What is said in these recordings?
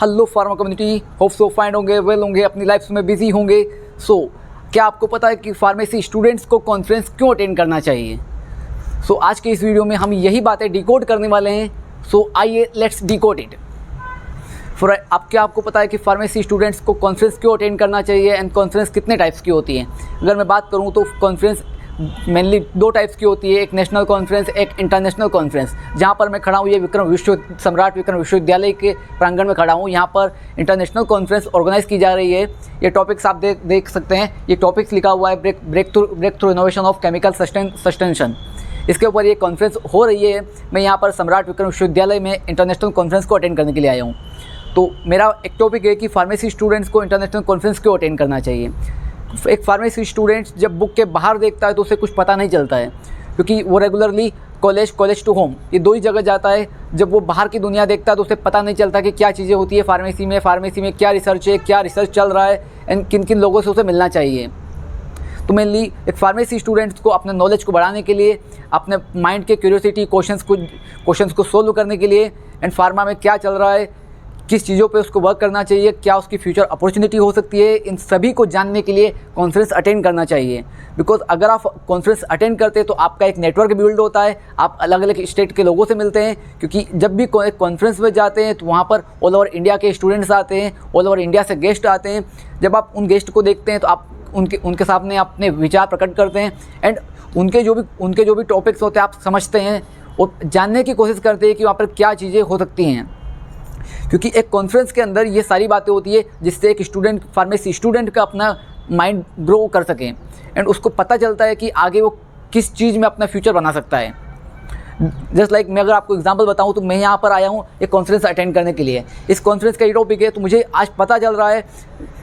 Hello pharma community, hope so fine होंगे, well होंगे, अपनी लाइफ में बिजी होंगे। क्या आपको पता है कि फार्मेसी स्टूडेंट्स को कॉन्फ्रेंस क्यों अटेंड करना चाहिए? आज के इस वीडियो में हम यही बातें डिकोड करने वाले हैं। आइए लेट्स डिकोड इट। आपको पता है कि फार्मेसी स्टूडेंट्स को कॉन्फ्रेंस क्यों अटेंड करना चाहिए एंड कॉन्फ्रेंस कितने टाइप्स की होती है? अगर मैं बात करूँ तो कॉन्फ्रेंस मेनली दो टाइप्स की होती है, एक नेशनल कॉन्फ्रेंस, एक इंटरनेशनल कॉन्फ्रेंस। जहाँ पर मैं खड़ा हूँ ये सम्राट विक्रम विश्वविद्यालय के प्रांगण में खड़ा हूँ। यहाँ पर इंटरनेशनल कॉन्फ्रेंस ऑर्गेनाइज की जा रही है। ये टॉपिक्स आप देख सकते हैं, ये टॉपिक्स लिखा हुआ है breakthrough innovation of chemical sustention. इसके ऊपर ये कॉन्फ्रेंस हो रही है। मैं यहाँ पर सम्राट विक्रम विश्वविद्यालय में इंटरनेशनल कॉन्फ्रेंस को अटेंड करने के लिए आया हूँ। तो मेरा एक टॉपिक है कि फार्मेसी स्टूडेंट्स को इंटरनेशनल कॉन्फ्रेंस क्यों अटेंड करना चाहिए। एक फार्मेसी स्टूडेंट जब बुक के बाहर देखता है तो उसे कुछ पता नहीं चलता है, क्योंकि वो रेगुलरली कॉलेज टू होम, ये दो ही जगह जाता है। जब वो बाहर की दुनिया देखता है तो उसे पता नहीं चलता कि क्या चीज़ें होती है फार्मेसी में क्या रिसर्च है, क्या रिसर्च चल रहा है एंड किन किन लोगों से उसे मिलना चाहिए। तो मेनली एक फार्मेसी स्टूडेंट्स को अपने नॉलेज को बढ़ाने के लिए, अपने माइंड के क्यूरियोसिटी क्वेश्चंस को सोल्व करने के लिए एंड फार्मा में क्या चल रहा है, किस चीज़ों पे उसको वर्क करना चाहिए, क्या उसकी फ्यूचर अपॉर्चुनिटी हो सकती है, इन सभी को जानने के लिए कॉन्फ्रेंस अटेंड करना चाहिए। बिकॉज अगर आप कॉन्फ्रेंस अटेंड करते हैं तो आपका एक नेटवर्क बिल्ड होता है, आप अलग अलग स्टेट के लोगों से मिलते हैं। क्योंकि जब भी कॉन्फ्रेंस में जाते हैं तो वहाँ पर ऑल ओवर इंडिया के स्टूडेंट्स आते हैं, ऑल ओवर इंडिया से गेस्ट आते हैं। जब आप उन गेस्ट को देखते हैं तो आप उनके सामने अपने विचार प्रकट करते हैं एंड उनके जो भी टॉपिक्स होते हैं आप समझते हैं और जानने की कोशिश करते हैं कि वहाँ पर क्या चीज़ें हो सकती हैं। क्योंकि एक कॉन्फ्रेंस के अंदर ये सारी बातें होती है जिससे एक फार्मेसी स्टूडेंट का अपना माइंड ग्रो कर सके एंड उसको पता चलता है कि आगे वो किस चीज़ में अपना फ्यूचर बना सकता है। जस्ट लाइक मैं अगर आपको एग्जांपल बताऊं तो मैं यहाँ पर आया हूँ एक कॉन्फ्रेंस अटेंड करने के लिए। इस कॉन्फ्रेंस का ये टॉपिक है, तो मुझे आज पता चल रहा है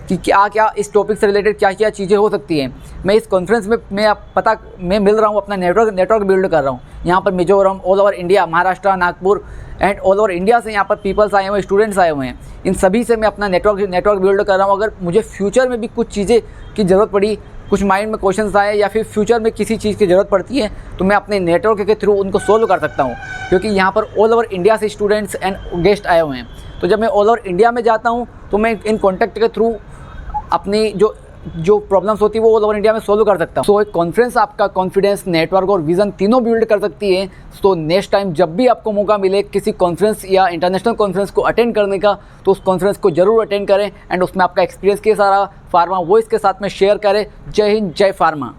कि क्या इस टॉपिक से रिलेटेड क्या चीज़ें हो सकती हैं। मैं इस कॉन्फ्रेंस में मैं मिल रहा हूँ, अपना नेटवर्क बिल्ड कर रहा हूँ। यहाँ पर Mizoram, all over India, Maharashtra, Nagpur and all over India से यहाँ पर पीपल्स आए हुए हैं, स्टूडेंट्स आए हुए हैं। इन सभी से मैं अपना नेटवर्क बिल्ड कर रहा हूँ। अगर मुझे फ्यूचर में भी कुछ चीज़ें की ज़रूरत पड़ी, कुछ माइंड में क्वेश्चंस आए या फिर फ्यूचर में किसी चीज़ की ज़रूरत पड़ती है तो मैं अपने नेटवर्क के थ्रू उनको सोल्व कर सकता हूँ। क्योंकि यहाँ पर ऑल ओवर इंडिया से स्टूडेंट्स एंड गेस्ट आए हुए हैं। तो जब मैं ऑल ओवर इंडिया में जाता हूँ तो मैं इन कॉन्टैक्ट के थ्रू अपनी जो प्रॉब्लम्स होती है वो ऑल ओवर इंडिया में सोल्व कर सकता हूँ। एक कॉन्फ्रेंस आपका कॉन्फिडेंस, नेटवर्क और विज़न तीनों बिल्ड कर सकती है। नेक्स्ट टाइम जब भी आपको मौका मिले किसी कॉन्फ्रेंस या इंटरनेशनल कॉन्फ्रेंस को अटेंड करने का, तो उस कॉन्फ्रेंस को जरूर अटेंड करें एंड उसमें आपका एक्सपीरियंस के सारा फार्मा वॉइस के साथ में शेयर करें। जय हिंद, जय फार्मा।